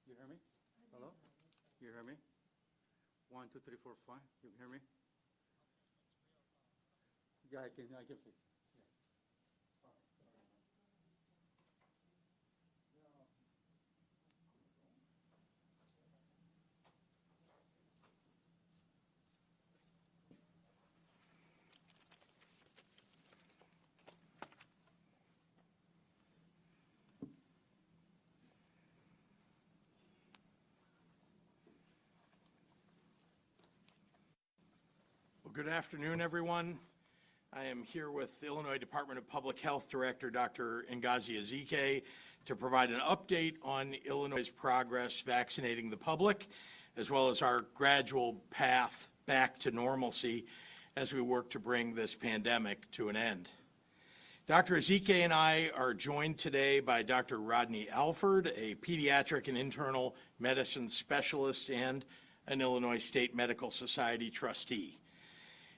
You hear me? Hello? You hear me? 1, 2, 3, 4, 5. You hear me? Yeah, I can fix it. Well, good afternoon, everyone. I am here with the Illinois Department of Public Health Director, Dr. Ngozi Ezike, to provide an update on Illinois' progress vaccinating the public, as well as our gradual path back to normalcy as we work to bring this pandemic to an end. Dr. Ezike and I are joined today by Dr. Rodney Alford, a pediatric and internal medicine specialist and an Illinois State Medical Society trustee.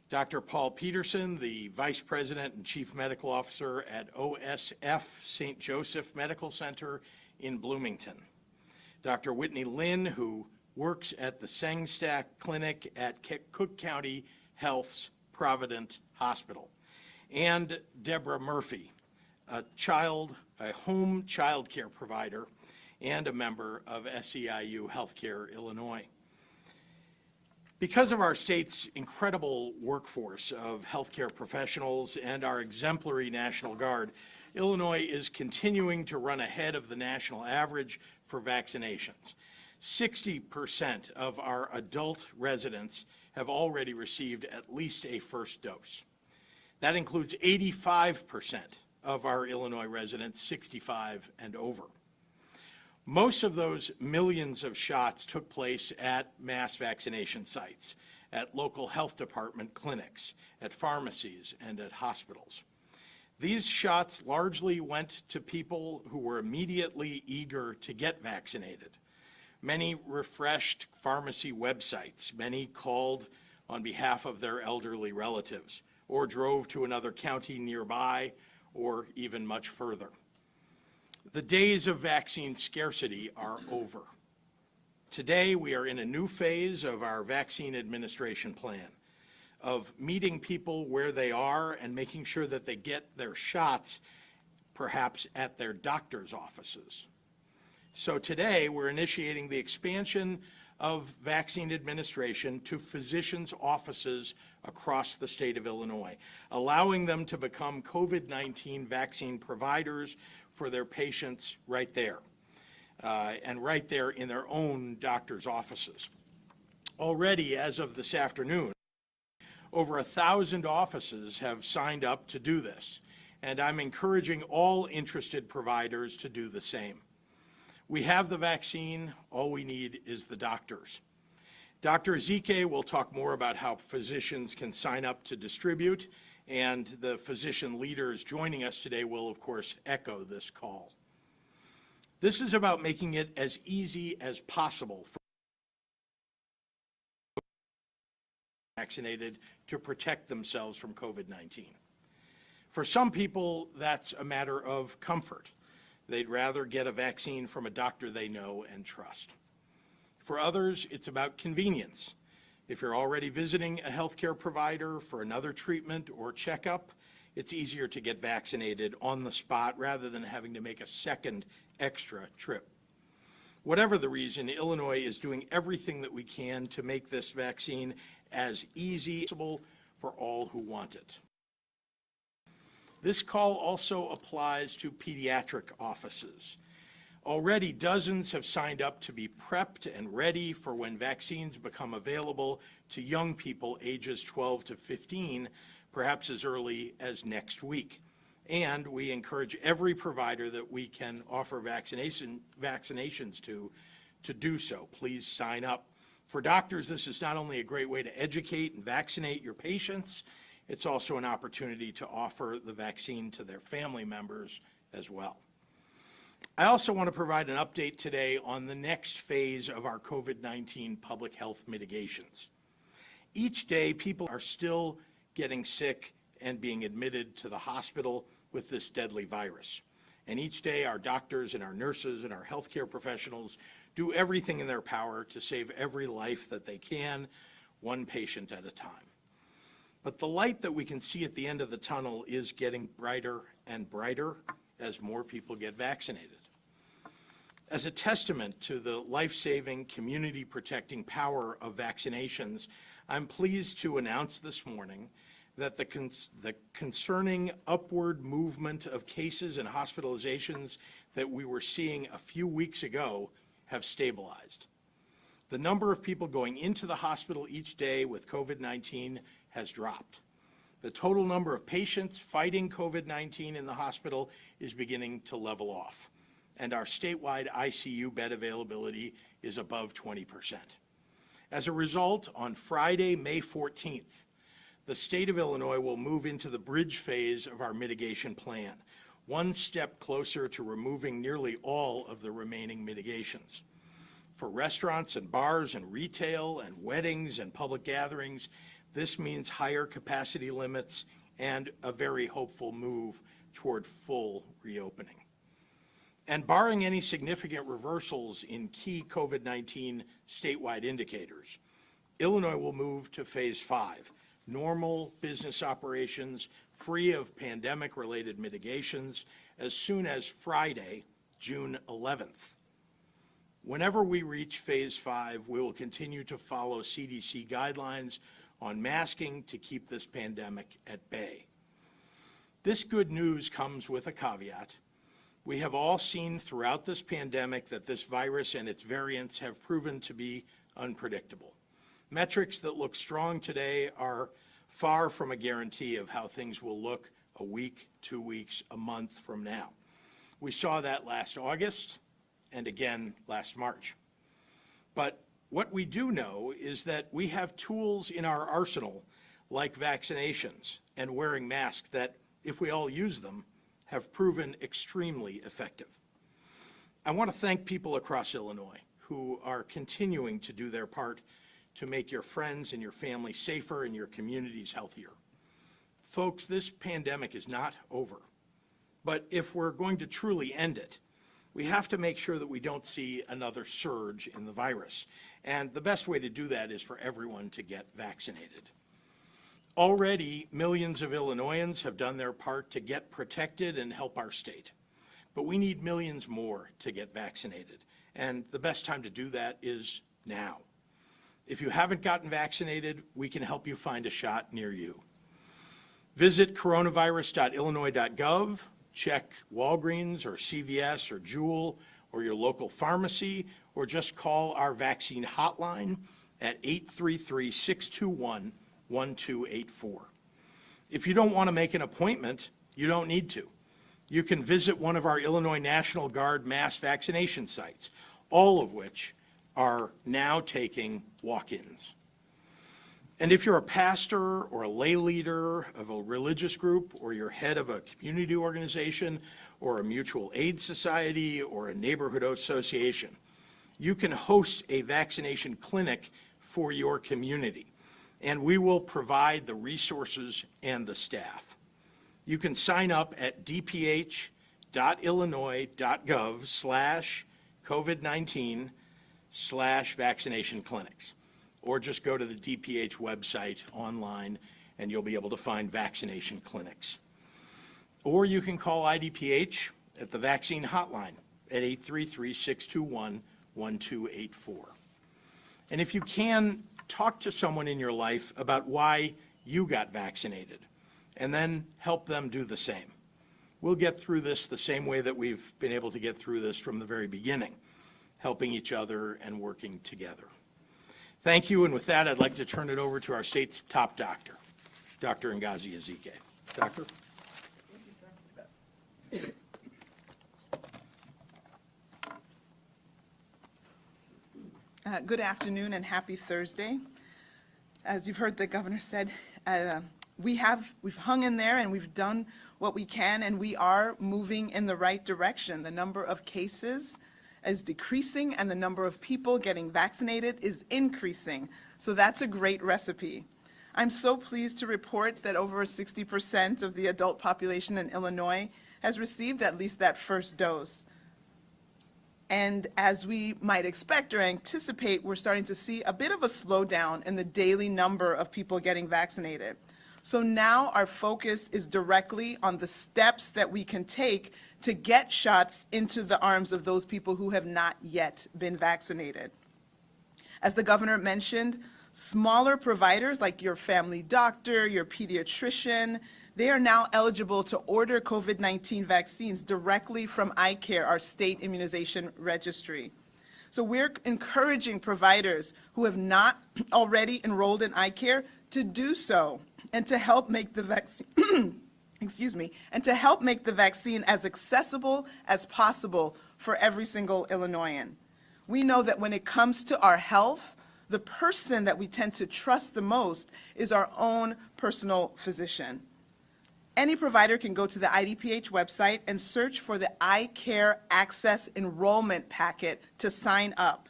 Dr. Paul Peterson, the Vice President and Chief Medical Officer at OSF St. Joseph Medical Center in Bloomington. Dr. Whitney Lynn, who works at the Sengstack Clinic at Cook County Health's Provident Hospital. And Deborah Murphy, a home child care provider and a member of SEIU Healthcare Illinois. Because of our state's incredible workforce of healthcare professionals and our exemplary National Guard, Illinois is continuing to run ahead of the national average for vaccinations. 60% of our adult residents have already received at least a first dose. That includes 85% of our Illinois residents 65 and over. Most of those millions of shots took place at mass vaccination sites, at local health department clinics, at pharmacies, and at hospitals. These shots largely went to people who were immediately eager to get vaccinated. Many refreshed pharmacy websites, many called on behalf of their elderly relatives, or drove to another county nearby, or even much further. The days of vaccine scarcity are over. Today, we are in a new phase of our vaccine administration plan, of meeting people where they are and making sure that they get their shots, perhaps at their doctor's offices. So today, we're initiating the expansion of vaccine administration to physicians' offices across the state of Illinois, allowing them to become COVID-19 vaccine providers for their patients right there, and right there in their own doctor's offices. Already, as of this afternoon, over 1,000 offices have signed up to do this, and I'm encouraging all interested providers to do the same. We have the vaccine, all we need is the doctors. Dr. Ezike will talk more about how physicians can sign up to distribute, and the physician leaders joining us today will, of course, echo this call. This is about making it as easy as possible for vaccinated to protect themselves from COVID-19. For some people, that's a matter of comfort. They'd rather get a vaccine from a doctor they know and trust. For others, it's about convenience. If you're already visiting a healthcare provider for another treatment or checkup, it's easier to get vaccinated on the spot rather than having to make a second extra trip. Whatever the reason, Illinois is doing everything that we can to make this vaccine as easy as possible for all who want it. This call also applies to pediatric offices. Already dozens have signed up to be prepped and ready for when vaccines become available to young people ages 12 to 15, perhaps as early as next week. And we encourage every provider that we can offer vaccinations to do so. Please sign up. For doctors, this is not only a great way to educate and vaccinate your patients, it's also an opportunity to offer the vaccine to their family members as well. I also want to provide an update today on the next phase of our COVID-19 public health mitigations. Each day, people are still getting sick and being admitted to the hospital with this deadly virus. And each day, our doctors and our nurses and our healthcare professionals do everything in their power to save every life that they can, one patient at a time. But the light that we can see at the end of the tunnel is getting brighter and brighter as more people get vaccinated. As a testament to the life-saving, community-protecting power of vaccinations, I'm pleased to announce this morning that the concerning upward movement of cases and hospitalizations that we were seeing a few weeks ago have stabilized. The number of people going into the hospital each day with COVID-19 has dropped. The total number of patients fighting COVID-19 in the hospital is beginning to level off, and our statewide ICU bed availability is above 20%. As a result, on Friday, May 14th, the state of Illinois will move into the bridge phase of our mitigation plan, one step closer to removing nearly all of the remaining mitigations. For restaurants and bars and retail and weddings and public gatherings, this means higher capacity limits and a very hopeful move toward full reopening. And barring any significant reversals in key COVID-19 statewide indicators, Illinois will move to phase 5, normal business operations free of pandemic-related mitigations as soon as Friday, June 11th. Whenever we reach phase 5, we will continue to follow CDC guidelines on masking to keep this pandemic at bay. This good news comes with a caveat. We have all seen throughout this pandemic that this virus and its variants have proven to be unpredictable. Metrics that look strong today are far from a guarantee of how things will look a week, 2 weeks, a month from now. We saw that last August and again last March. But what we do know is that we have tools in our arsenal like vaccinations and wearing masks that, if we all use them, have proven extremely effective. I want to thank people across Illinois who are continuing to do their part to make your friends and your family safer and your communities healthier. Folks, this pandemic is not over. But if we're going to truly end it, we have to make sure that we don't see another surge in the virus. And the best way to do that is for everyone to get vaccinated. Already, millions of Illinoisans have done their part to get protected and help our state. But we need millions more to get vaccinated. And the best time to do that is now. If you haven't gotten vaccinated, we can help you find a shot near you. Visit coronavirus.illinois.gov, check Walgreens or CVS or Jewel or your local pharmacy, or just call our vaccine hotline at 833-621-1284. If you don't want to make an appointment, you don't need to. You can visit one of our Illinois National Guard mass vaccination sites, all of which are now taking walk-ins. And if you're a pastor or a lay leader of a religious group, or you're head of a community organization or a mutual aid society or a neighborhood association, you can host a vaccination clinic for your community, and we will provide the resources and the staff. You can sign up at dph.illinois.gov/COVID-19/vaccination clinics, or just go to the DPH website online and you'll be able to find vaccination clinics. Or you can call IDPH at the vaccine hotline at 833-621-1284. And if you can, talk to someone in your life about why you got vaccinated, and then help them do the same. We'll get through this the same way that we've been able to get through this from the very beginning, helping each other and working together. Thank you, and with that, I'd like to turn it over to our state's top doctor, Dr. Ngozi Ezike. Doctor? Good afternoon and happy Thursday. As you've heard the governor said, we've hung in there and we've done what we can, and we are moving in the right direction. The number of cases is decreasing and the number of people getting vaccinated is increasing. So that's a great recipe. I'm so pleased to report that over 60% of the adult population in Illinois has received at least that first dose. And as we might expect or anticipate, we're starting to see a bit of a slowdown in the daily number of people getting vaccinated. So now our focus is directly on the steps that we can take to get shots into the arms of those people who have not yet been vaccinated. As the governor mentioned, smaller providers like your family doctor, your pediatrician, they are now eligible to order COVID-19 vaccines directly from iCare, our state immunization registry. So we're encouraging providers who have not already enrolled in iCare to do so and to help make the vaccine and to help make the vaccine as accessible as possible for every single Illinoisan. We know that when it comes to our health, the person that we tend to trust the most is our own personal physician. Any provider can go to the IDPH website and search for the iCare Access Enrollment Packet to sign up.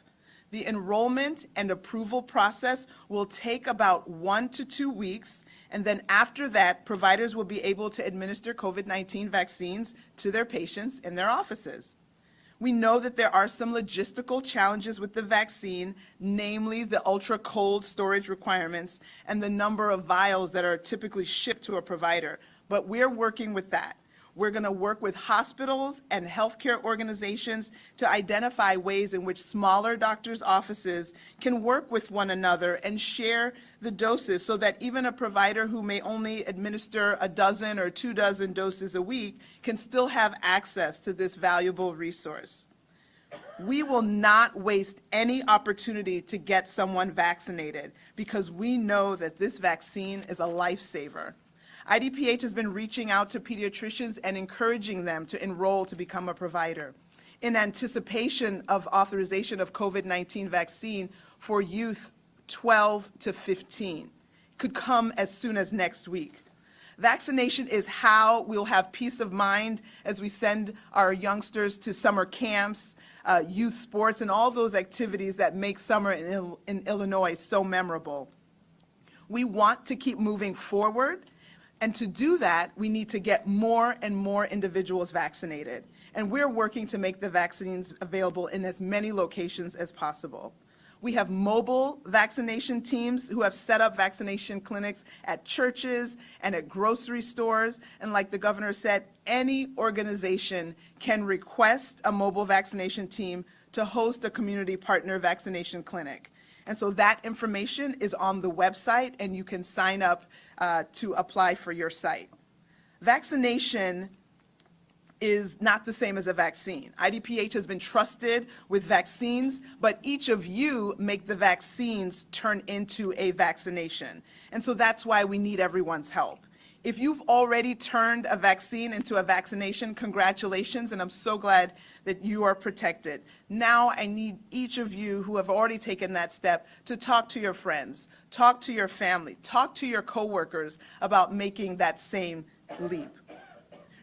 The enrollment and approval process will take about 1 to 2 weeks, and then after that, providers will be able to administer COVID-19 vaccines to their patients in their offices. We know that there are some logistical challenges with the vaccine, namely the ultra-cold storage requirements and the number of vials that are typically shipped to a provider, but we're working with that. We're going to work with hospitals and healthcare organizations to identify ways in which smaller doctors' offices can work with one another and share the doses so that even a provider who may only administer a dozen or 2 dozen doses a week can still have access to this valuable resource. We will not waste any opportunity to get someone vaccinated because we know that this vaccine is a lifesaver. IDPH has been reaching out to pediatricians and encouraging them to enroll to become a provider in anticipation of authorization of COVID-19 vaccine for youth 12 to 15. Could come as soon as next week. Vaccination is how we'll have peace of mind as we send our youngsters to summer camps, youth sports, and all those activities that make summer in Illinois so memorable. We want to keep moving forward. And to do that, we need to get more and more individuals vaccinated. And we're working to make the vaccines available in as many locations as possible. We have mobile vaccination teams who have set up vaccination clinics at churches and at grocery stores. And like the governor said, any organization can request a mobile vaccination team to host a community partner vaccination clinic. And so that information is on the website, and you can sign up to apply for your site. Vaccination is not the same as a vaccine. IDPH has been trusted with vaccines, but each of you make the vaccines turn into a vaccination. And so that's why we need everyone's help. If you've already turned a vaccine into a vaccination, congratulations, and I'm so glad that you are protected. Now I need each of you who have already taken that step to talk to your friends, talk to your family, talk to your coworkers about making that same leap.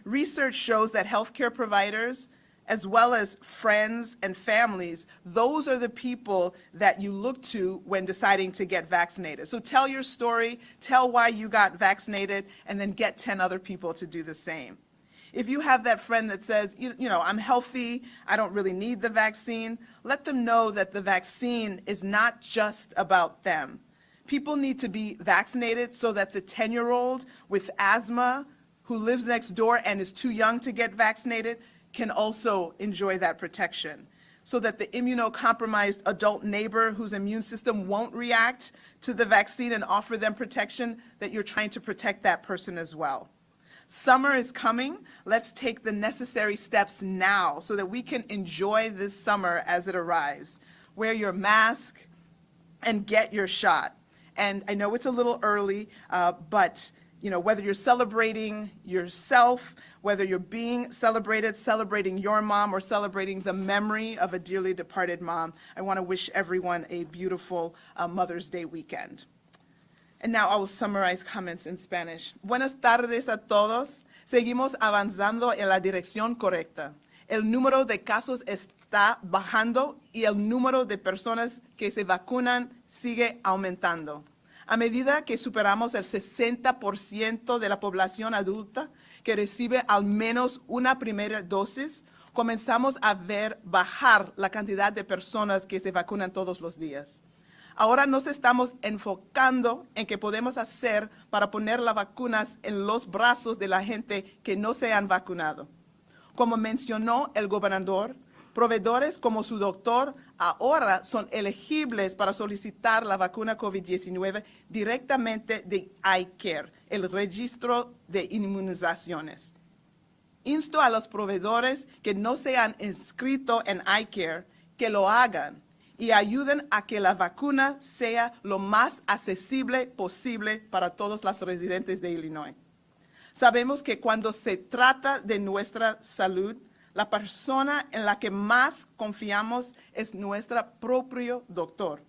Research shows that healthcare providers, as well as friends and families, those are the people that you look to when deciding to get vaccinated. So tell your story, tell why you got vaccinated, and then get 10 other people to do the same. If you have that friend that says, you know, I'm healthy, I don't really need the vaccine, let them know that the vaccine is not just about them. People need to be vaccinated so that the 10-year-old with asthma who lives next door and is too young to get vaccinated can also enjoy that protection, so that the immunocompromised adult neighbor whose immune system won't react to the vaccine and offer them protection, that you're trying to protect that person as well. Summer is coming. Let's take the necessary steps now so that we can enjoy this summer as it arrives. Wear your mask and get your shot. And I know it's a little early, but you know, whether you're celebrating yourself, whether you're being celebrated, celebrating your mom, or celebrating the memory of a dearly departed mom, I want to wish everyone a beautiful Mother's Day weekend. And now I will summarize comments in Spanish. Buenas tardes a todos. Seguimos avanzando en la dirección correcta. El número de casos está bajando y el número de personas que se vacunan sigue aumentando. A medida que superamos el 60% de la población adulta, que recibe al menos una primera dosis, comenzamos a ver bajar la cantidad de personas que se vacunan todos los días. Ahora nos estamos enfocando en qué podemos hacer para poner las vacunas en los brazos de la gente que no se han vacunado. Como mencionó el gobernador, proveedores como su doctor ahora son elegibles para solicitar la vacuna COVID-19 directamente de iCare, el registro de inmunizaciones. Insto a los proveedores que no se han inscrito en iCare que lo hagan y ayuden a que la vacuna sea lo más accesible posible para todos los residentes de Illinois. Sabemos que cuando se trata de nuestra salud, la persona en la que más confiamos es nuestro propio doctor.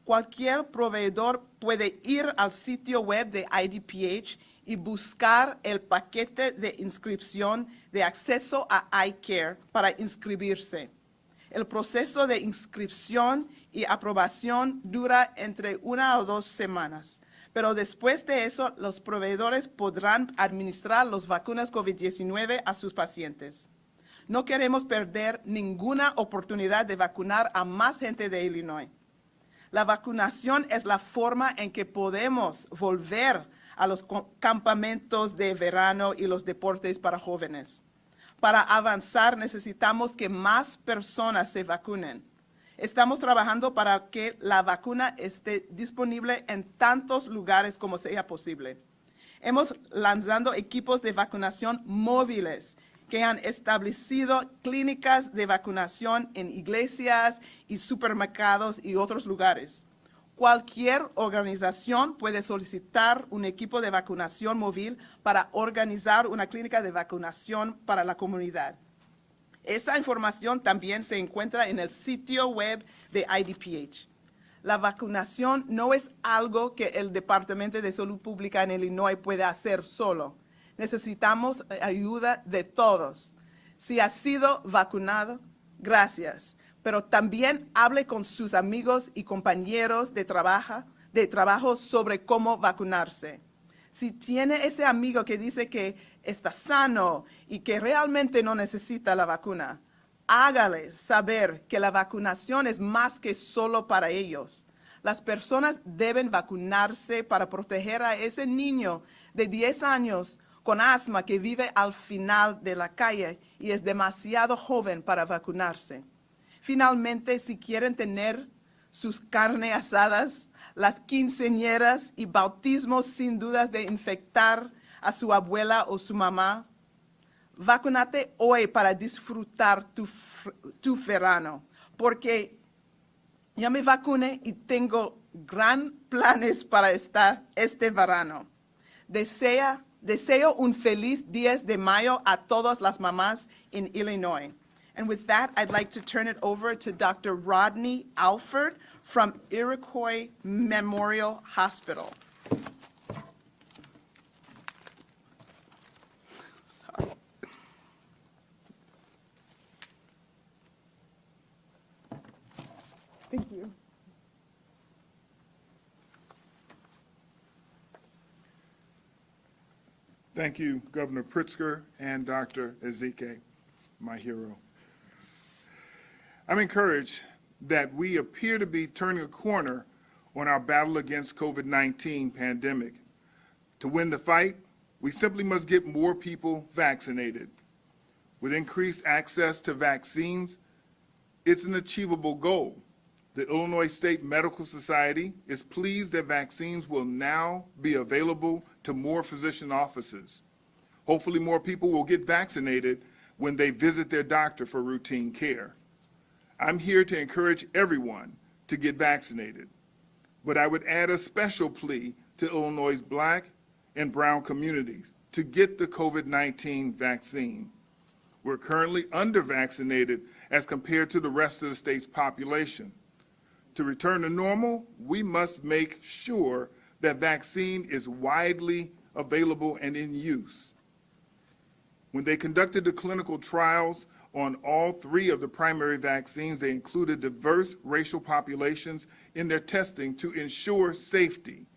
Cualquier proveedor puede ir al sitio web de IDPH y buscar el paquete de inscripción de acceso a iCare para inscribirse. El proceso de inscripción y aprobación dura entre 1 o 2 semanas, pero después de eso los proveedores podrán administrar las vacunas COVID-19 a sus pacientes. No queremos perder ninguna oportunidad de vacunar a más gente de Illinois. La vacunación es la forma en que podemos volver a los campamentos de verano y los deportes para jóvenes. Para avanzar necesitamos que más personas se vacunen. Estamos trabajando para que la vacuna esté disponible en tantos lugares como sea posible. Hemos lanzado equipos de vacunación móviles que han establecido clínicas de vacunación en iglesias y supermercados y otros lugares. Cualquier organización puede solicitar un equipo de vacunación móvil para organizar una clínica de vacunación para la comunidad. Esa información también se encuentra en el sitio web de IDPH. La vacunación no es algo que el Departamento de Salud Pública en Illinois puede hacer solo. Necesitamos ayuda de todos. Si ha sido vacunado, gracias. Pero también hable con sus amigos y compañeros de trabajo sobre cómo vacunarse. Si tiene ese amigo que dice que está sano y que realmente no necesita la vacuna, hágale saber que la vacunación es más que solo para ellos. Las personas deben vacunarse para proteger a ese niño de 10 años con asma que vive al final de la calle y es demasiado joven para vacunarse. Finalmente, si quieren tener sus carnes asadas, las quinceañeras y bautismos sin dudas de infectar a su abuela o su mamá, vacúnate hoy para disfrutar tu verano, porque ya me vacuné y tengo gran planes para este verano. Deseo un feliz 10 de mayo a todas las mamás en Illinois. And with that, I'd like to turn it over to Dr. Rodney Alford from Iroquois Memorial Hospital. Sorry. Thank you. Thank you, Governor Pritzker and Dr. Ezike, my hero. I'm encouraged that we appear to be turning a corner on our battle against COVID-19 pandemic. To win the fight, we simply must get more people vaccinated. With increased access to vaccines, it's an achievable goal. The Illinois State Medical Society is pleased that vaccines will now be available to more physician offices. Hopefully, more people will get vaccinated when they visit their doctor for routine care. I'm here to encourage everyone to get vaccinated, but I would add a special plea to Illinois' Black and brown communities to get the COVID-19 vaccine. We're currently under-vaccinated as compared to the rest of the state's population. To return to normal, we must make sure that vaccine is widely available and in use. When they conducted the clinical trials on all 3 of the primary vaccines, they included diverse racial populations in their testing to ensure safety.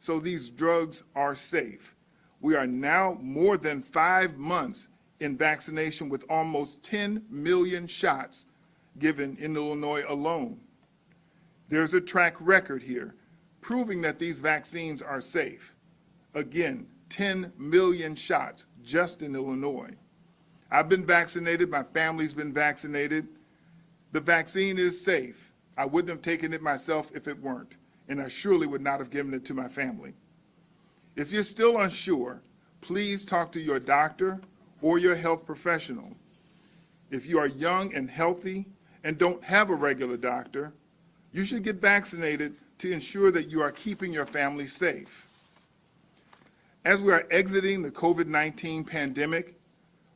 So these drugs are safe. We are now more than 5 months in vaccination with almost 10 million shots given in Illinois alone. There's a track record here proving that these vaccines are safe. Again, 10 million shots just in Illinois. I've been vaccinated, my family's been vaccinated. The vaccine is safe. I wouldn't have taken it myself if it weren't, and I surely would not have given it to my family. If you're still unsure, please talk to your doctor or your health professional. If you are young and healthy and don't have a regular doctor, you should get vaccinated to ensure that you are keeping your family safe. As we are exiting the COVID-19 pandemic,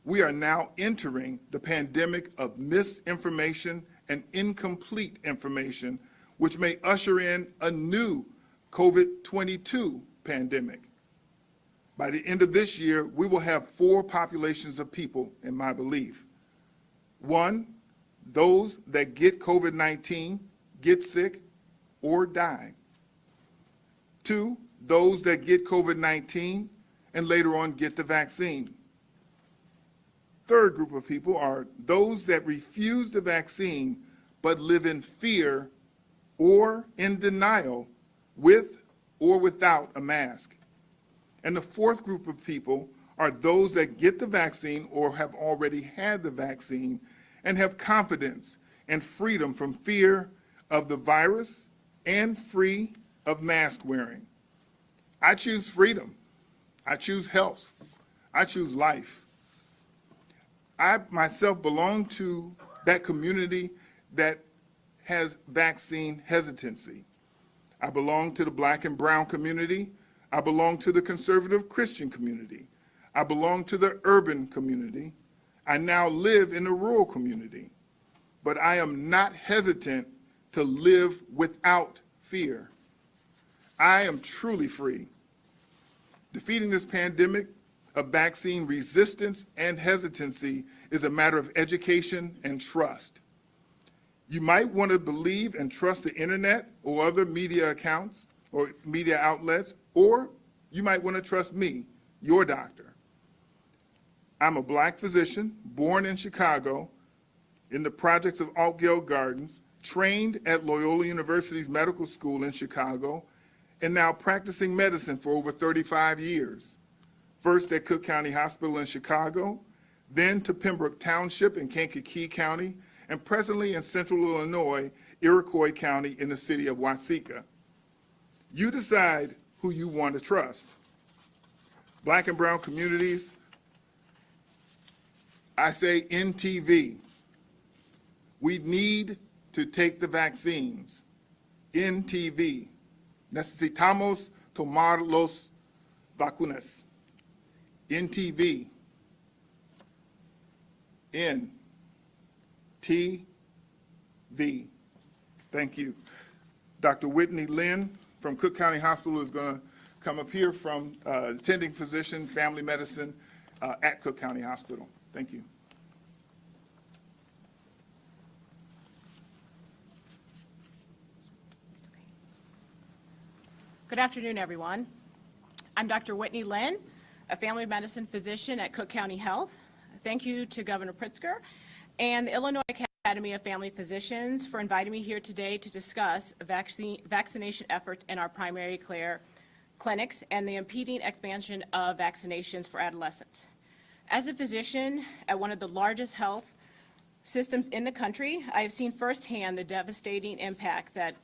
we are now entering the pandemic of misinformation and incomplete information, which may usher in a new COVID-22 pandemic. By the end of this year, we will have 4 populations of people, in my belief. 1, those that get COVID-19, get sick, or die. 2, those that get COVID-19 and later on get the vaccine. Third group of people are those that refuse the vaccine but live in fear or in denial with or without a mask. And the fourth group of people are those that get the vaccine or have already had the vaccine and have confidence and freedom from fear of the virus and free of mask wearing. I choose freedom. I choose health. I choose life. I myself belong to that community that has vaccine hesitancy. I belong to the Black and brown community. I belong to the conservative Christian community. I belong to the urban community. I now live in the rural community. But I am not hesitant to live without fear. I am truly free. Defeating this pandemic of vaccine resistance and hesitancy is a matter of education and trust. You might want to believe and trust the internet or other media accounts or media outlets, or you might want to trust me, your doctor. I'm a Black physician, born in Chicago, in the projects of Altgeld Gardens, trained at Loyola University's Medical School in Chicago, and now practicing medicine for over 35 years. First at Cook County Hospital in Chicago, then to Pembroke Township in Kankakee County, and presently in Central Illinois, Iroquois County in the city of Watseka. You decide who you want to trust. Black and brown communities, I say NTV. We need to take the vaccines. NTV. Necesitamos tomar los vacunas. NTV. N. T. V. Thank you. Dr. Whitney Lynn from Cook County Hospital is going to come up here from attending physician, family medicine at Cook County Hospital. Thank you. Good afternoon, everyone. I'm Dr. Whitney Lynn, a family medicine physician at Cook County Health. Thank you to Governor Pritzker and the Illinois Academy of Family Physicians for inviting me here today to discuss vaccination efforts in our primary care clinics and the impeding expansion of vaccinations for adolescents. As a physician at one of the largest health systems in the country, I have seen firsthand the devastating impact that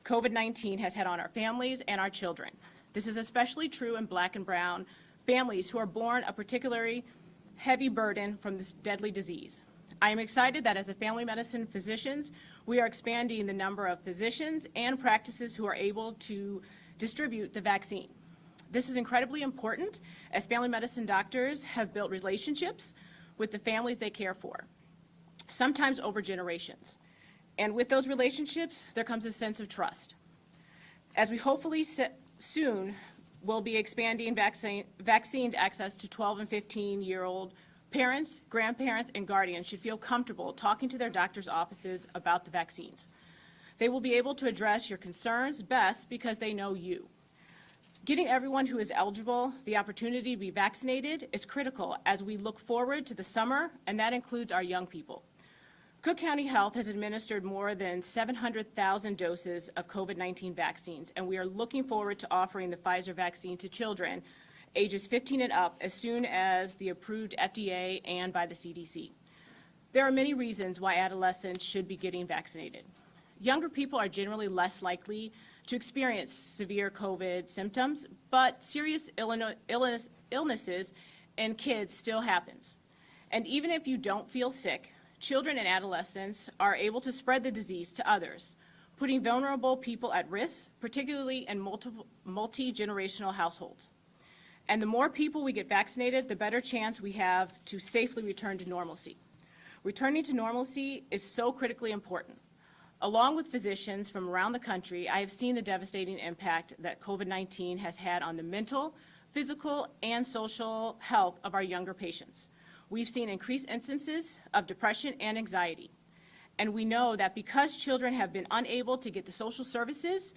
COVID-19 has had on our families and our children. This is especially true in Black and brown families who are born a particularly heavy burden from this deadly disease. I am excited that as a family medicine physicians, we are expanding the number of physicians and practices who are able to distribute the vaccine. This is incredibly important as family medicine doctors have built relationships with the families they care for, sometimes over generations. And with those relationships, there comes a sense of trust. As we hopefully soon will be expanding vaccines access to 12 and 15-year-old parents, grandparents, and guardians should feel comfortable talking to their doctor's offices about the vaccines. They will be able to address your concerns best because they know you. Getting everyone who is eligible the opportunity to be vaccinated is critical as we look forward to the summer, and that includes our young people. Cook County Health has administered more than 700,000 doses of COVID-19 vaccines, and we are looking forward to offering the Pfizer vaccine to children ages 15 and up as soon as the approved FDA and by the CDC. There are many reasons why adolescents should be getting vaccinated. Younger people are generally less likely to experience severe COVID symptoms, but serious illnesses in kids still happens. And even if you don't feel sick, children and adolescents are able to spread the disease to others, putting vulnerable people at risk, particularly in multi-generational households. And the more people we get vaccinated, the better chance we have to safely return to normalcy. Returning to normalcy is so critically important. Along with physicians from around the country, I have seen the devastating impact that COVID-19 has had on the mental, physical, and social health of our younger patients. We've seen increased instances of depression and anxiety. And we know that because children have been unable to get the social services,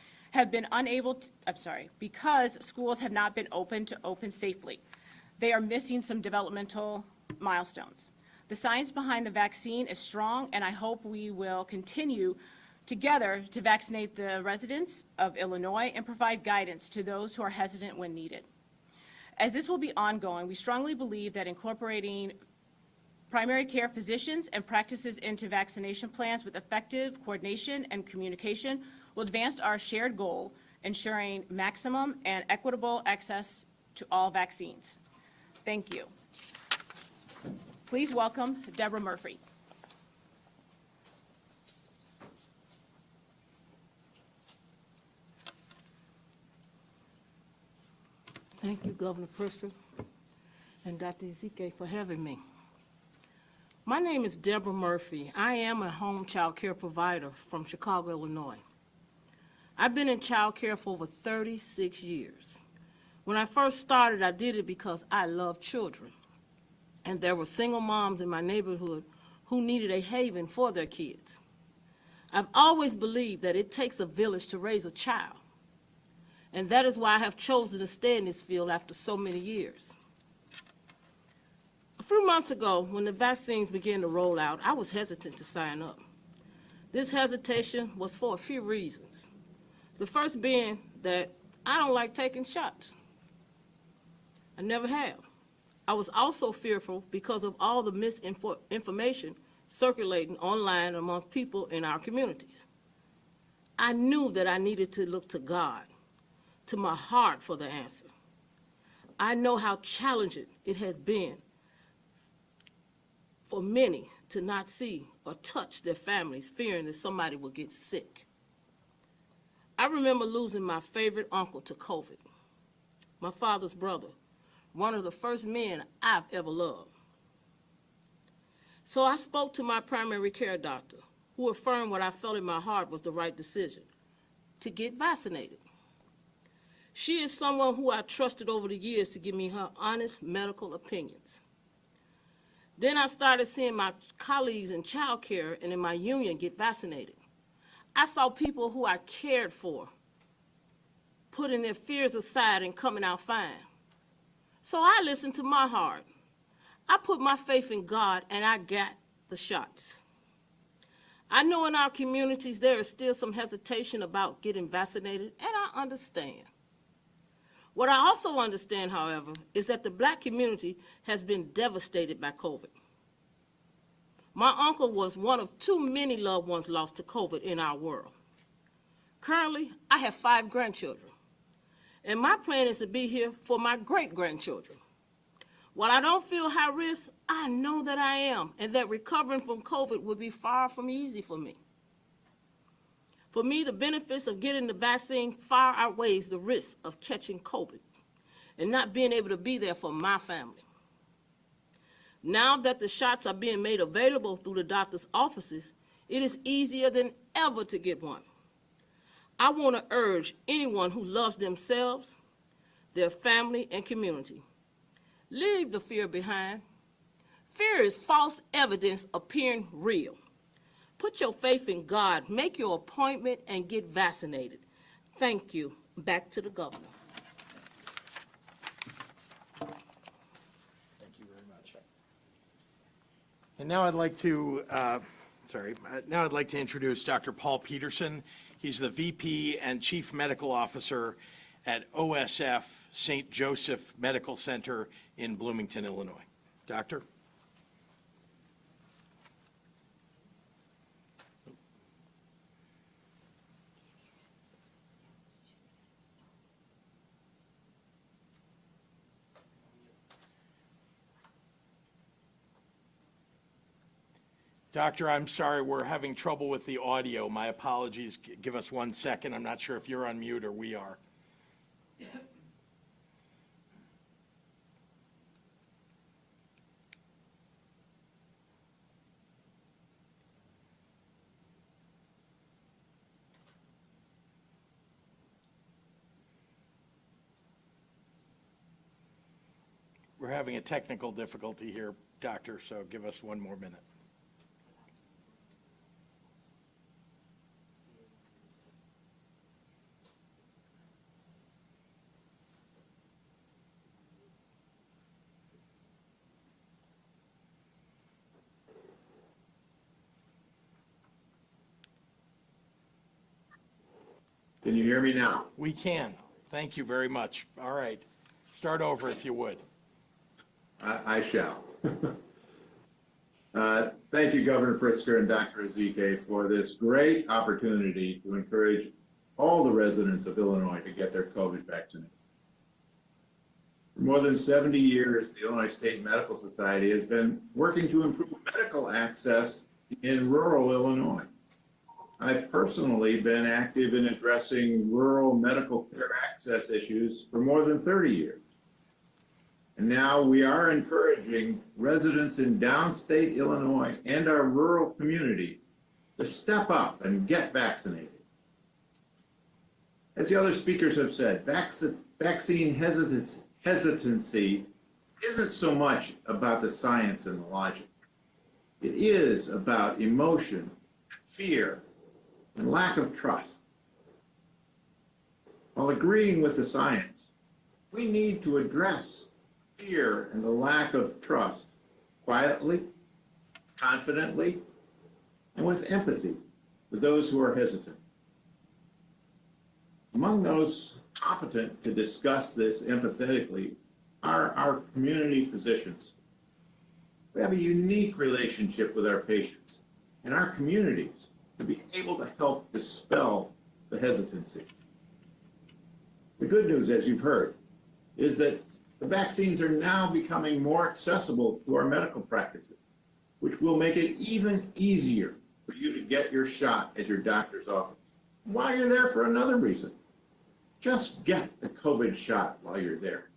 because schools have not been open safely, they are missing some developmental milestones. The science behind the vaccine is strong, and I hope we will continue together to vaccinate the residents of Illinois and provide guidance to those who are hesitant when needed. As this will be ongoing, we strongly believe that incorporating primary care physicians and practices into vaccination plans with effective coordination and communication will advance our shared goal, ensuring maximum and equitable access to all vaccines. Thank you. Please welcome Deborah Murphy. Thank you, Governor Pritzker and Dr. Ezike for having me. My name is Deborah Murphy. I am a home child care provider from Chicago, Illinois. I've been in child care for over 36 years. When I first started, I did it because I love children. And there were single moms in my neighborhood who needed a haven for their kids. I've always believed that it takes a village to raise a child. And that is why I have chosen to stay in this field after so many years. A few months ago, when the vaccines began to roll out, I was hesitant to sign up. This hesitation was for a few reasons. The first being that I don't like taking shots. I never have. I was also fearful because of all the misinformation circulating online amongst people in our communities. I knew that I needed to look to God, to my heart for the answer. I know how challenging it has been for many to not see or touch their families, fearing that somebody will get sick. I remember losing my favorite uncle to COVID, my father's brother, one of the first men I've ever loved. So I spoke to my primary care doctor, who affirmed what I felt in my heart was the right decision, to get vaccinated. She is someone who I trusted over the years to give me her honest medical opinions. Then I started seeing my colleagues in child care and in my union get vaccinated. I saw people who I cared for putting their fears aside and coming out fine. So I listened to my heart. I put my faith in God and I got the shots. I know in our communities there is still some hesitation about getting vaccinated, and I understand. What I also understand, however, is that the Black community has been devastated by COVID. My uncle was one of too many loved ones lost to COVID in our world. Currently, I have 5 grandchildren, and my plan is to be here for my great-grandchildren. While I don't feel high risk, I know that I am, and that recovering from COVID would be far from easy for me. For me, the benefits of getting the vaccine far outweighs the risk of catching COVID and not being able to be there for my family. Now that the shots are being made available through the doctor's offices, it is easier than ever to get one. I want to urge anyone who loves themselves, their family, and community, leave the fear behind. Fear is false evidence appearing real. Put your faith in God, make your appointment, and get vaccinated. Thank you. Back to the governor. And now I'd like to, now I'd like to introduce Dr. Paul Peterson. He's the VP and Chief Medical Officer at OSF St. Joseph Medical Center in Bloomington, Illinois. Doctor? Doctor, I'm sorry, we're having trouble with the audio. My apologies. Give us 1 second. I'm not sure if you're on mute or we are. We're having a technical difficulty here, Doctor, so give us 1 more minute. Can you hear me now? We can. Thank you very much. All right. Start over if you would. I shall. Thank you, Governor Pritzker and Dr. Ezike, for this great opportunity to encourage all the residents of Illinois to get their COVID vaccinated. For more than 70 years, the Illinois State Medical Society has been working to improve medical access in rural Illinois. I've personally been active in addressing rural medical care access issues for more than 30 years. And now we are encouraging residents in downstate Illinois and our rural community to step up and get vaccinated. As the other speakers have said, vaccine hesitancy isn't so much about the science and the logic. It is about emotion, fear, and lack of trust. While agreeing with the science, we need to address fear and the lack of trust quietly, confidently, and with empathy for those who are hesitant. Among those competent to discuss this empathetically are our community physicians. We have a unique relationship with our patients and our communities to be able to help dispel the hesitancy. The good news, as you've heard, is that the vaccines are now becoming more accessible to our medical practices, which will make it even easier for you to get your shot at your doctor's office. While you're there for another reason, just get the COVID shot while you're there.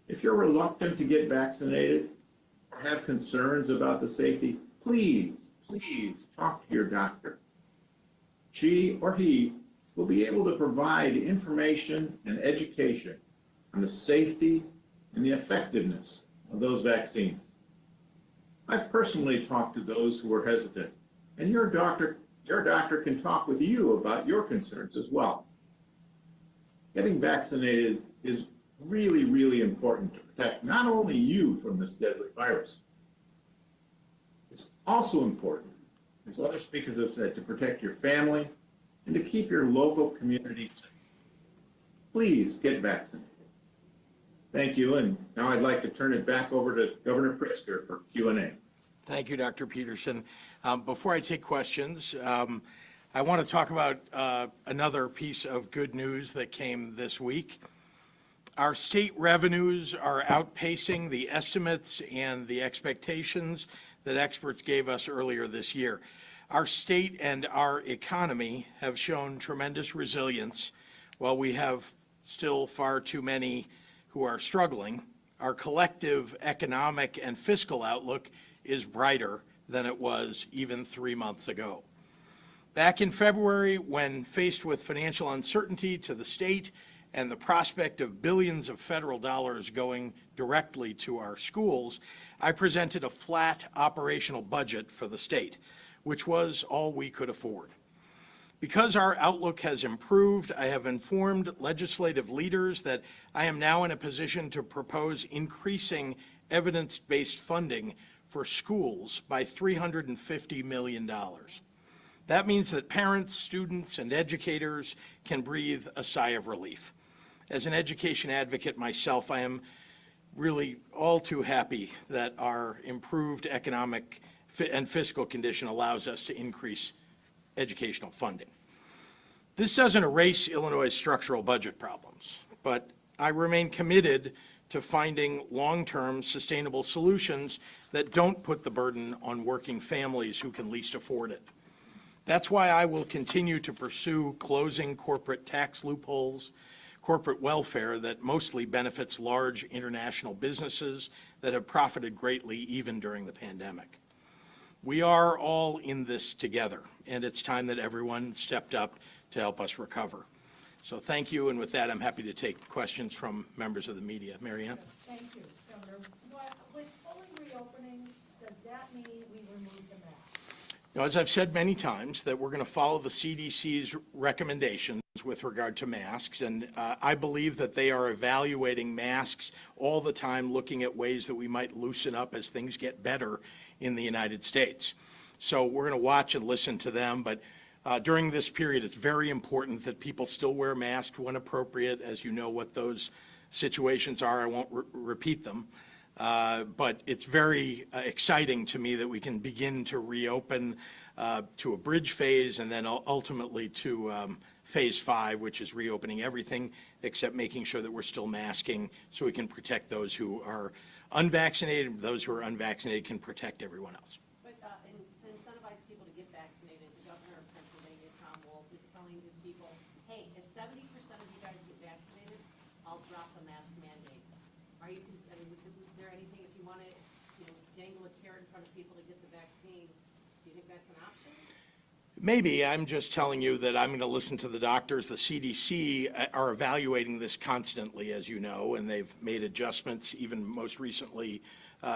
If you're reluctant to get vaccinated or have concerns about the safety, please talk to your doctor. She or he will be able to provide information and education on the safety and the effectiveness of those vaccines. I've personally talked to those who are hesitant, and your doctor can talk with you about your concerns as well. Getting vaccinated is really, really important to protect not only you from this deadly virus. It's also important, as other speakers have said, to protect your family and to keep your local community safe. Please get vaccinated. Thank you, and now I'd like to turn it back over to Governor Pritzker for Q&A. Thank you, Dr. Peterson. Before I take questions, I want to talk about another piece of good news that came this week. Our state revenues are outpacing the estimates and the expectations that experts gave us earlier this year. Our state and our economy have shown tremendous resilience. While we have still far too many who are struggling, our collective economic and fiscal outlook is brighter than it was even 3 months ago. Back in February, when faced with financial uncertainty to the state and the prospect of billions of federal dollars going directly to our schools, I presented a flat operational budget for the state, which was all we could afford. Because our outlook has improved, I have informed legislative leaders that I am now in a position to propose increasing evidence-based funding for schools by $350 million. That means that parents, students, and educators can breathe a sigh of relief. As an education advocate myself, I am really all too happy that our improved economic and fiscal condition allows us to increase educational funding. This doesn't erase Illinois' structural budget problems, but I remain committed to finding long-term sustainable solutions that don't put the burden on working families who can least afford it. That's why I will continue to pursue closing corporate tax loopholes, corporate welfare that mostly benefits large international businesses that have profited greatly even during the pandemic. We are all in this together, and it's time that everyone stepped up to help us recover. So thank you, and with that, I'm happy to take questions from members of the media. Mary Ann? Thank you, Governor. With fully reopening, does that mean we remove the mask? Now, as I've said many times, that we're going to follow the CDC's recommendations with regard to masks, and I believe that they are evaluating masks all the time, looking at ways that we might loosen up as things get better in the United States. So we're going to watch and listen to them, but during this period, it's very important that people still wear masks when appropriate. As you know what those situations are, I won't repeat them. But it's very exciting to me that we can begin to reopen to a bridge phase and then ultimately to phase 5, which is reopening everything except making sure that we're still masking so we can protect those who are unvaccinated. Those who are unvaccinated can protect everyone else. But to incentivize people to get vaccinated, the governor of Pennsylvania, Tom Wolf, is telling his people, hey, if 70% of you guys get vaccinated, I'll drop the mask mandate. Are you, I mean, is there anything, if you want to, dangle a carrot in front of people to get the vaccine, do you think that's an option? Maybe. I'm just telling you that I'm going to listen to the doctors. The CDC are evaluating this constantly, as you know, and they've made adjustments, even most recently,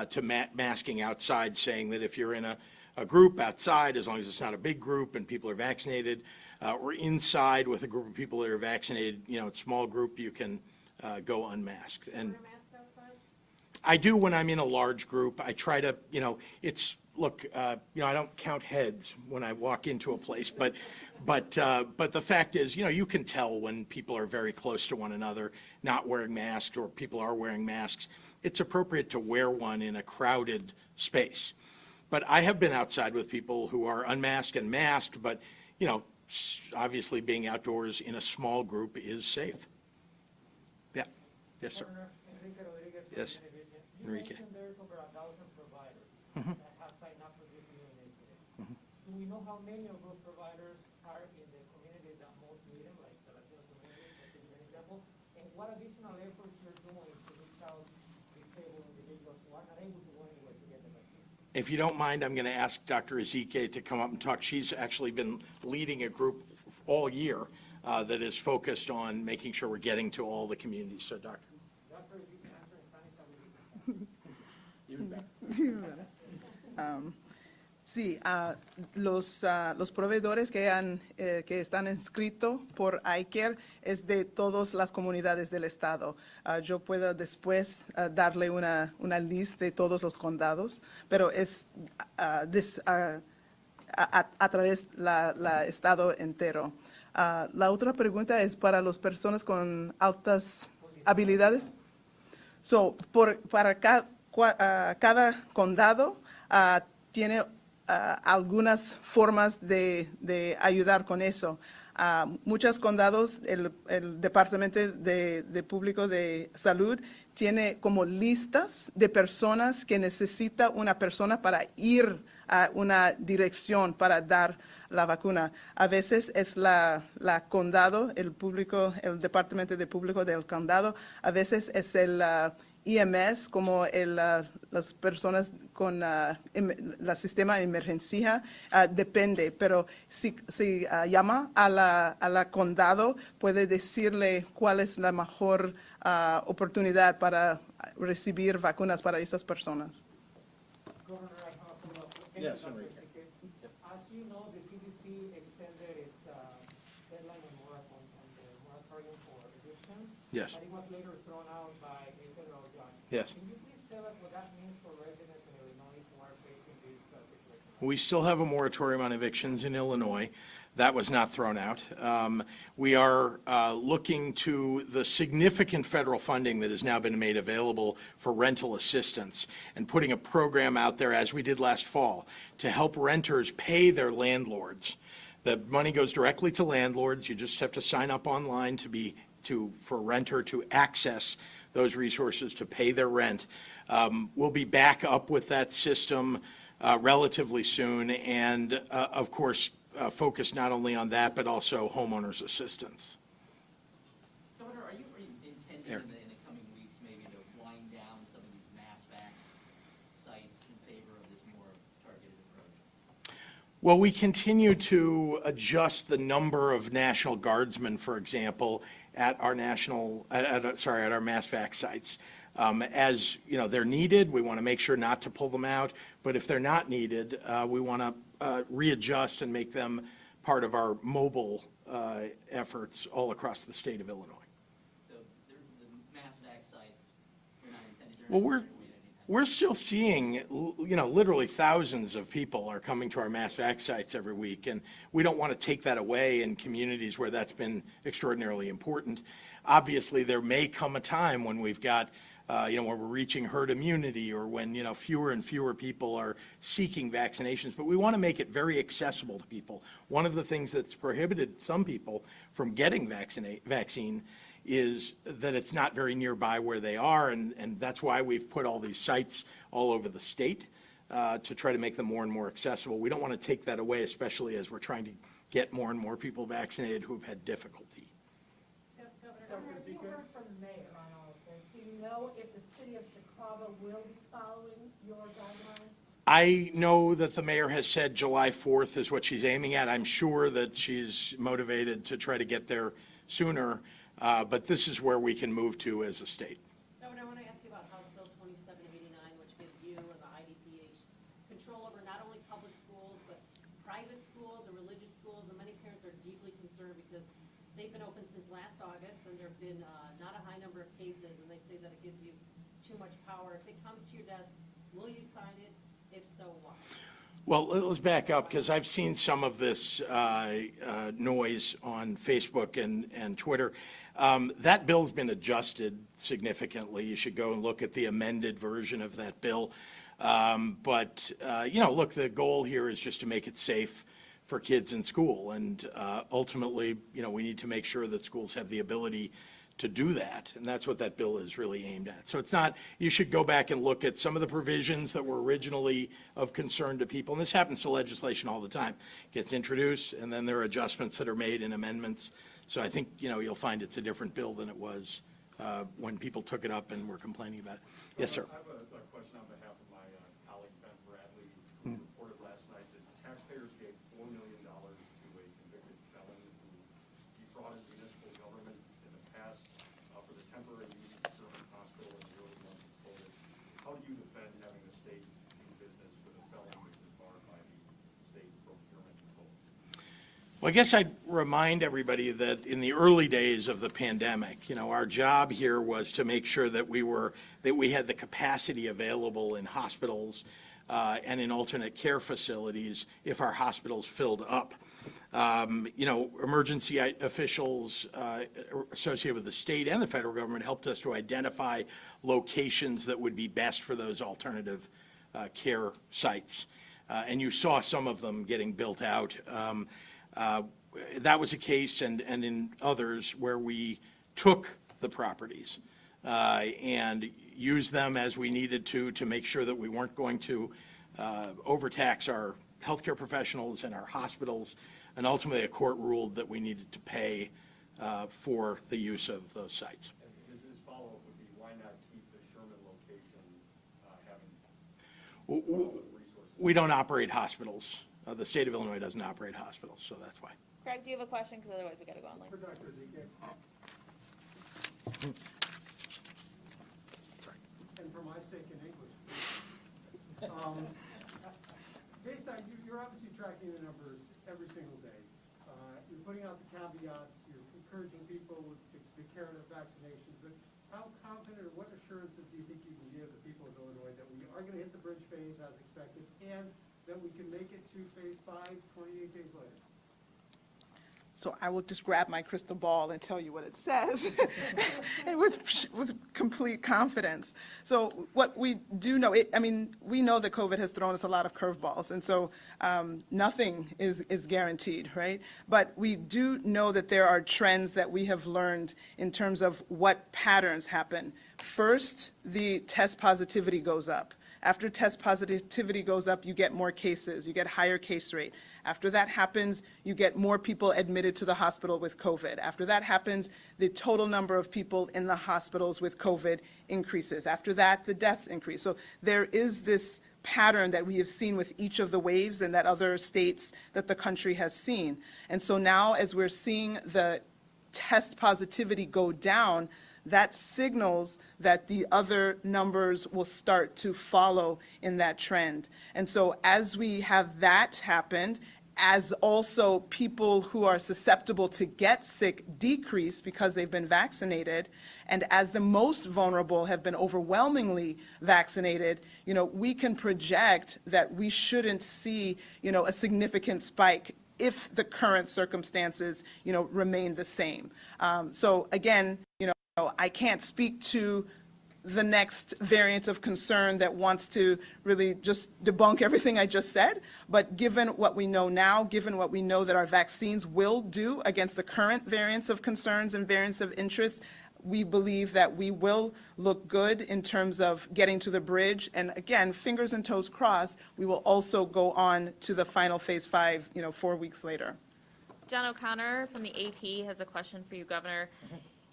to masking outside, saying that if you're in a group outside, as long as it's not a big group and people are vaccinated, or inside with a group of people that are vaccinated, a small group, you can go unmasked. And Wear a mask outside? I do when I'm in a large group. I try to, look, I don't count heads when I walk into a place, but the fact is, you can tell when people are very close to one another, not wearing masks, or people are wearing masks. It's appropriate to wear one in a crowded space. But I have been outside with people who are unmasked and masked, but, obviously being outdoors in a small group is safe. Yeah. Yes, sir. Governor Enrique Rodriguez. Yes. Mitigation. Enrique. You mentioned there's over 1,000 providers that have signed up for this new initiative. Do we know how many of those providers are in the communities that most need them, like the Latino community, to give an example? And what additional efforts you're doing to reach out disabled individuals who are not able to go anywhere to get the vaccine? If you don't mind, I'm going to ask Dr. Ezike to come up and talk. She's actually been leading a group all year that is focused on making sure we're getting to all the communities. So, Doctor. Doctor, if you can answer in Spanish, that would be Even better. Sí, los proveedores que están inscritos por iCare es de todas las comunidades del estado. Yo puedo después darle una lista de todos los condados, pero es a través del estado entero. La otra pregunta es para las personas con altas habilidades. So, para cada condado tiene algunas formas de ayudar con eso. Muchos condados, el Departamento de Público de Salud tiene como listas de personas que necesita una persona para ir a una dirección para dar la vacuna. A veces es la condado, el Departamento de Público del condado, a veces es el IMS, como las personas con el sistema de emergencia, depende, pero si llama a la condado, puede decirle cuál es la mejor oportunidad para recibir vacunas para esas personas. Governor, I have a follow-up. Yes, Dr. Enrique. Ezike. As you know, the CDC extended its deadline on the moratorium for evictions. Yes. But it was later thrown out by a federal judge. Yes. Can you please tell us what that means for residents in Illinois who are We still have a moratorium on evictions in Illinois. That was not thrown out. We are looking to the significant federal funding that has now been made available for rental assistance and putting a program out there, as we did last fall, to help renters pay their landlords. The money goes directly to landlords. You just have to sign up online for a renter to access those resources to pay their rent. We'll be back up with that system relatively soon, and of course, focus not only on that, but also homeowners assistance. Governor, are you intending in the coming weeks maybe to wind down some of these mass vax sites in favor of this more targeted approach? Well, we continue to adjust the number of National Guardsmen, for example, at our at our mass vax sites. As you know, they're needed. We want to make sure not to pull them out, but if they're not needed, we want to readjust and make them part of our mobile efforts all across the state of Illinois. So the mass vax sites, you're not intending to... Well, we're still seeing, you know, literally thousands of people are coming to our mass vax sites every week, and we don't want to take that away in communities where that's been extraordinarily important. Obviously, there may come a time when we've got when we're reaching herd immunity, or when, fewer and fewer people are seeking vaccinations, but we want to make it very accessible to people. One of the things that's prohibited some people from getting vaccine is that it's not very nearby where they are, and that's why we've put all these sites all over the state to try to make them more and more accessible. We don't want to take that away, especially as we're trying to get more and more people vaccinated who've had difficulty. Governor, have you heard from the mayor on all of this? Do you know if the city of Chicago will be following your guidelines? I know that the mayor has said July 4th is what she's aiming at. I'm sure that she's motivated to try to get there sooner, but this is where we can move to as a state. Governor, I want to ask you about House Bill 2789, which gives you and the IDPH control over not only public schools, but private schools and religious schools, and many parents are deeply concerned because they've been open since last August, and there have been not a high number of cases, and they say that it gives you too much power. If it comes to your desk, will you sign it? If so, why? Well, let's back up, because I've seen some of this noise on Facebook and Twitter. That bill's been adjusted significantly. You should go and look at the amended version of that bill. But look, the goal here is just to make it safe for kids in school, and ultimately, we need to make sure that schools have the ability to do that, and that's what that bill is really aimed at. So it's not, you should go back and look at some of the provisions that were originally of concern to people, and this happens to legislation all the time. It gets introduced, and then there are adjustments that are made and amendments. So I think, you'll find it's a different bill than it was when people took it up and were complaining about it. Yes, sir. I have a question on behalf of my colleague Ben Bradley, who reported last night that taxpayers gave $4 million to a convicted felon who defrauded municipal government in the past for the temporary use of the Sherman Hospital in the early months of COVID. How do you defend having the state do business with a felon which is barred by the state procurement code? Well, I guess I'd remind everybody that in the early days of the pandemic, our job here was to make sure that we had the capacity available in hospitals and in alternate care facilities if our hospitals filled up. Emergency officials associated with the state and the federal government helped us to identify locations that would be best for those alternative care sites. And you saw some of them getting built out. That was a case, and in others, where we took the properties and used them as we needed to make sure that we weren't going to overtax our healthcare professionals and our hospitals, and ultimately a court ruled that we needed to pay for the use of those sites. And his follow-up would be, why not keep the Sherman location having all the resources? We don't operate hospitals. The state of Illinois doesn't operate hospitals, so that's why. Craig, do you have a question? Because otherwise we got to go online. For Dr. Zeke. And for my sake in English. Based on, you're obviously tracking the numbers every single day. You're putting out the caveats, you're encouraging people with the care of vaccinations, but how confident or what assurances do you think you can give the people of Illinois that we are going to hit the bridge phase as expected, and that we can make it to phase 5 28 days later? So I will just grab my crystal ball and tell you what it says and with complete confidence. So what we do know, we know that COVID has thrown us a lot of curveballs, and so nothing is guaranteed, right? But we do know that there are trends that we have learned in terms of what patterns happen. First, the test positivity goes up. After test positivity goes up, you get more cases, you get higher case rate. After that happens, you get more people admitted to the hospital with COVID. After that happens, the total number of people in the hospitals with COVID increases. After that, the deaths increase. So there is this pattern that we have seen with each of the waves and that other states that the country has seen. And so now, as we're seeing the test positivity go down, that signals that the other numbers will start to follow in that trend. And so as we have that happen, as also people who are susceptible to get sick decrease because they've been vaccinated, and as the most vulnerable have been overwhelmingly vaccinated, we can project that we shouldn't see, a significant spike if the current circumstances, remain the same. So again, I can't speak to the next variant of concern that wants to really just debunk everything I just said, but given what we know now, given what we know that our vaccines will do against the current variants of concerns and variants of interest, we believe that we will look good in terms of getting to the bridge. And again, fingers and toes crossed, we will also go on to the final phase 5, 4 weeks later. John O'Connor from the AP has a question for you, Governor.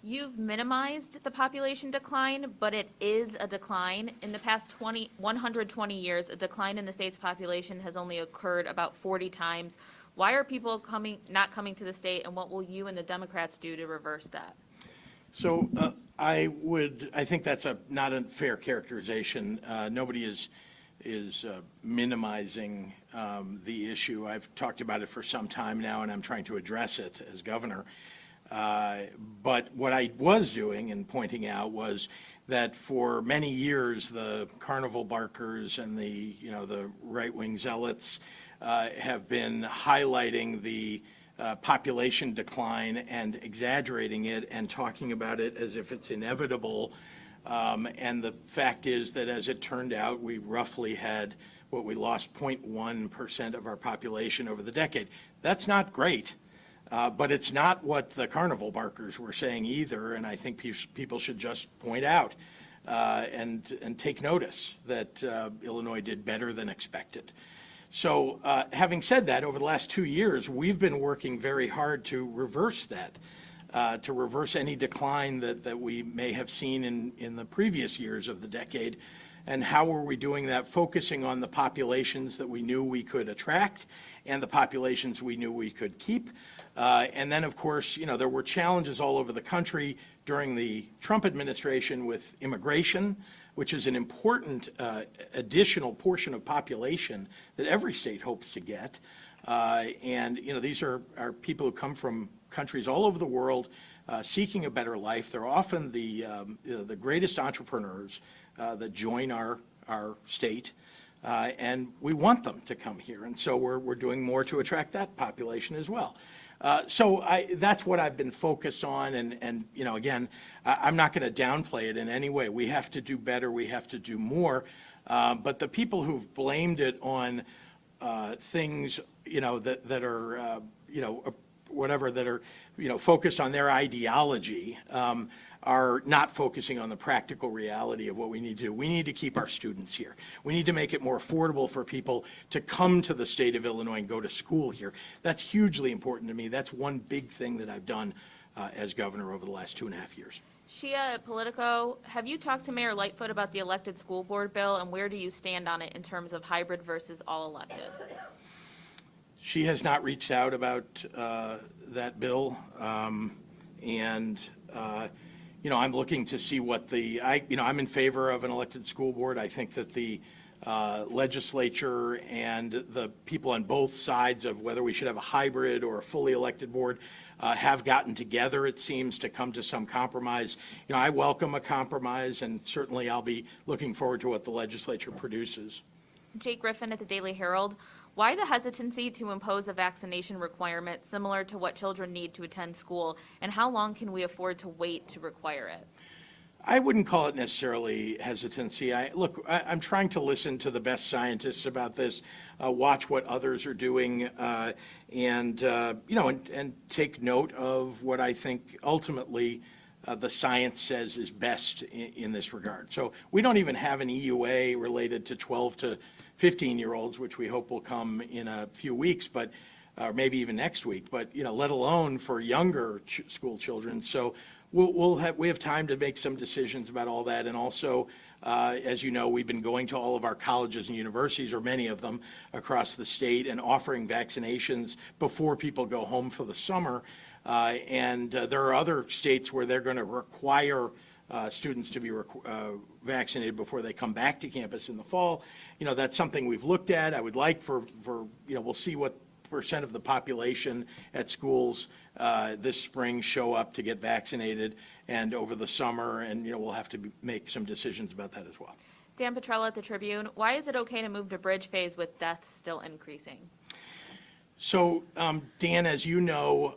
You've minimized the population decline, but it is a decline. In the past 120 years, a decline in the state's population has only occurred about 40 times. Why are people not coming to the state, and what will you and the Democrats do to reverse that? So I think that's not a fair characterization. Nobody is minimizing the issue. I've talked about it for some time now, and I'm trying to address it as governor. But what I was doing and pointing out was that for many years, the carnival barkers and the right-wing zealots have been highlighting the population decline and exaggerating it and talking about it as if it's inevitable. And the fact is that, as it turned out, we roughly had we lost 0.1% of our population over the decade. That's not great. But it's not what the carnival barkers were saying either, and I think people should just point out and take notice that Illinois did better than expected. So having said that, over the last 2 years, we've been working very hard to reverse that, to reverse any decline that we may have seen in the previous years of the decade. And how were we doing that? Focusing on the populations that we knew we could attract and the populations we knew we could keep. And then, of course, there were challenges all over the country during the Trump administration with immigration, which is an important additional portion of population that every state hopes to get. And these are people who come from countries all over the world seeking a better life. They're often the greatest entrepreneurs that join our state. And we want them to come here. And so we're doing more to attract that population as well. So that's what I've been focused on. And again, I'm not going to downplay it in any way. We have to do better. We have to do more. But the people who've blamed it on things, that are, whatever, that are, focused on their ideology, are not focusing on the practical reality of what we need to do. We need to keep our students here. We need to make it more affordable for people to come to the state of Illinois and go to school here. That's hugely important to me. That's one big thing that I've done as governor over the last 2.5 years. Shia at Politico, have you talked to Mayor Lightfoot about the elected school board bill, and where do you stand on it in terms of hybrid versus all elected? She has not reached out about that bill, I'm looking to see what I'm in favor of an elected school board. I think that the legislature and the people on both sides of whether we should have a hybrid or a fully elected board have gotten together, it seems, to come to some compromise. I welcome a compromise, and certainly I'll be looking forward to what the legislature produces. Jake Griffin at the Daily Herald. Why the hesitancy to impose a vaccination requirement similar to what children need to attend school, and how long can we afford to wait to require it? I wouldn't call it necessarily hesitancy. I'm trying to listen to the best scientists about this, watch what others are doing, and take note of what I think ultimately the science says is best in this regard. So we don't even have an EUA related to 12 to 15-year-olds, which we hope will come in a few weeks, but maybe even next week. But let alone for younger school children. So we have time to make some decisions about all that. And also, as you know, we've been going to all of our colleges and universities, or many of them across the state, and offering vaccinations before people go home for the summer. There are other states where they're going to require students to be vaccinated before they come back to campus in the fall. That's something we've looked at. I would like we'll see what % of the population at schools this spring show up to get vaccinated and over the summer, and we'll have to make some decisions about that as well. Dan Petrella at the Tribune. Why is it okay to move to bridge phase with deaths still increasing? So, Dan, as you know,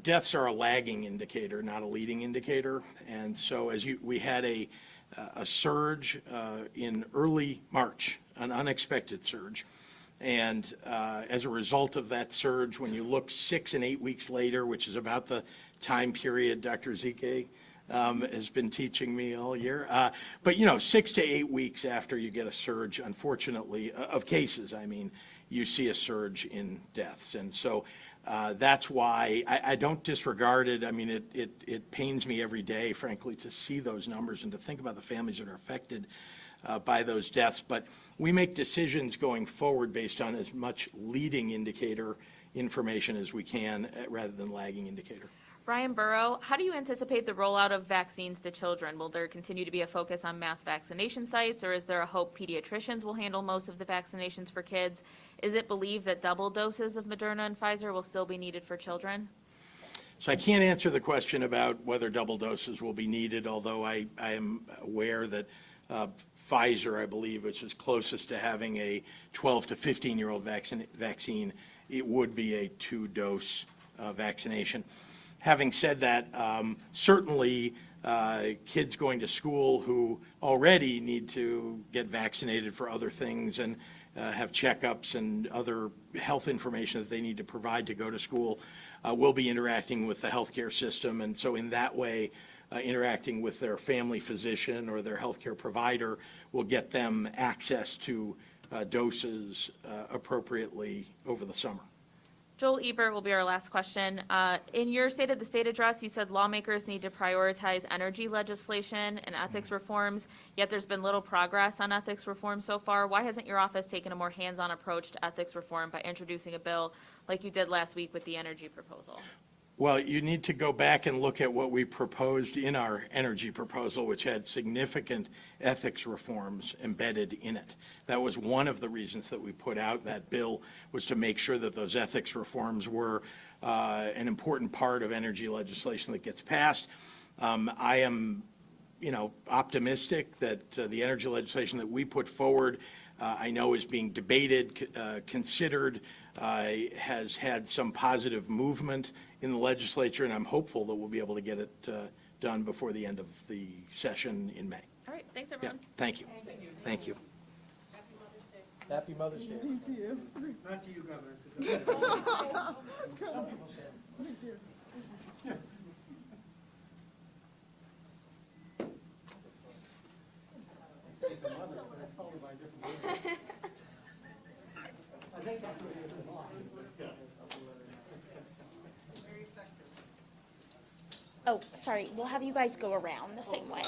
deaths are a lagging indicator, not a leading indicator. And so we had a surge in early March, an unexpected surge. And as a result of that surge, when you look 6 and 8 weeks later, which is about the time period Dr. Ezike has been teaching me all year, but 6 to 8 weeks after you get a surge, unfortunately, of cases, you see a surge in deaths. And so that's why I don't disregard it. It pains me every day, frankly, to see those numbers and to think about the families that are affected by those deaths. But we make decisions going forward based on as much leading indicator information as we can rather than lagging indicator. Brian Burrow, how do you anticipate the rollout of vaccines to children? Will there continue to be a focus on mass vaccination sites, or is there a hope pediatricians will handle most of the vaccinations for kids? Is it believed that double doses of Moderna and Pfizer will still be needed for children? So I can't answer the question about whether double doses will be needed, although I am aware that Pfizer, I believe, which is closest to having a 12 to 15-year-old vaccine, it would be a 2-dose vaccination. Having said that, certainly kids going to school who already need to get vaccinated for other things and have checkups and other health information that they need to provide to go to school will be interacting with the healthcare system. And so in that way, interacting with their family physician or their healthcare provider will get them access to doses appropriately over the summer. Joel Ebert will be our last question. In your State of the State address, you said lawmakers need to prioritize energy legislation and ethics reforms, yet there's been little progress on ethics reform so far. Why hasn't your office taken a more hands-on approach to ethics reform by introducing a bill like you did last week with the energy proposal? Well, you need to go back and look at what we proposed in our energy proposal, which had significant ethics reforms embedded in it. That was one of the reasons that we put out that bill, was to make sure that those ethics reforms were an important part of energy legislation that gets passed. I am, optimistic that the energy legislation that we put forward, I know is being debated, considered, has had some positive movement in the legislature, and I'm hopeful that we'll be able to get it done before the end of the session in May. All right, thanks everyone. Yeah, thank you. Thank you. Happy Mother's Day. Thank you. Not to you, Governor. Some people say. Say the mother, but it's called by a different name. I think that's what it is in law. Oh, sorry, we'll have you guys go around the same way.